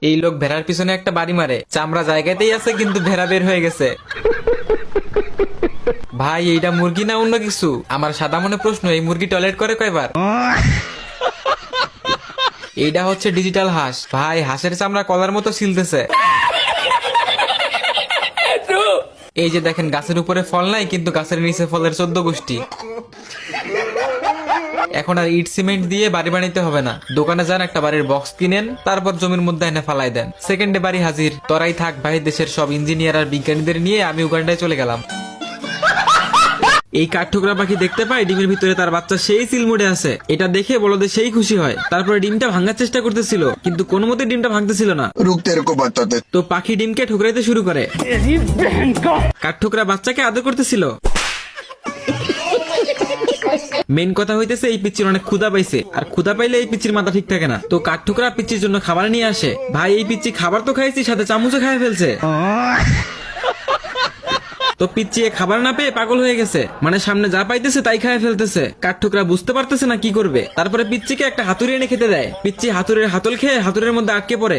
এই লোক ভেড়ার পিছনে একটা বাড়ি মারে, চামড়া জায়গাতেই আছে কিন্তু ভেড়া বের হয়ে গেছে। ভাই এইটা মুরগি না অন্য কিছু? আমার সাদা মনে প্রশ্ন, এই মুরগি টয়লেট করে কয়বার? এইটা হচ্ছে ডিজিটাল হাঁস। ভাই হাঁসের চামড়া কলার মতো ছিলতেছে। এই যে দেখেন, গাছের উপরে ফল নাই কিন্তু গাছের নিচে ফলের 14 গোষ্ঠী। এখন আর ইট সিমেন্ট দিয়ে বাড়ি বানাইতে হবে না, দোকানে যান একটা বাড়ির বক্স কিনেন, তারপর জমির মধ্যে এনে ফালাই দেন, সেকেন্ডে বাড়ি হাজির। তোরাই থাক ভাই, দেশের সব ইঞ্জিনিয়ার আর বিজ্ঞানীদের নিয়ে আমি উগান্ডায় চলে গেলাম। এই কাঠঠোকরা পাখি দেখতে পাই ডিমের ভিতরে তার বাচ্চা সেই চিলমুড়ে আছে, এটা দেখে বলদে সেই খুশি হয়। তারপরে ডিমটা ভাঙার চেষ্টা করতেছিল কিন্তু কোনো মতে ডিমটা ভাঙতেছিল না। रुक तेरे को बताते। তো পাখি ডিমকে ঠুকরাইতে শুরু করে। কাঠঠোকরা বাচ্চাকে আদর করতেছিল। মেন কথা হইতেছে এই পিচ্চির অনেক ক্ষুধা পাইছে, আর ক্ষুধা পাইলে এই পিচ্চির মাথা ঠিক থাকে না। তো কাঠঠোকরা পিচ্চির জন্য খাবার নিয়ে আসে। ভাই এই পিচ্চি খাবার তো খাইছি, সাথে চামচও খাইয়ে ফেলছে। তো পিচ্চি খাবার না পেয়ে পাগল হয়ে গেছে, মানে সামনে যা পাইতেছে তাই খাইয়ে ফেলতেছে। কাঠঠোকরা বুঝতে পারতেছে না কি করবে। তারপরে পিচ্চিকে একটা হাতুড়ি এনে খেতে দেয়। পিচ্চি হাতুড়ের হাতল খেয়ে হাতুড়ের মধ্যে আটকে পড়ে।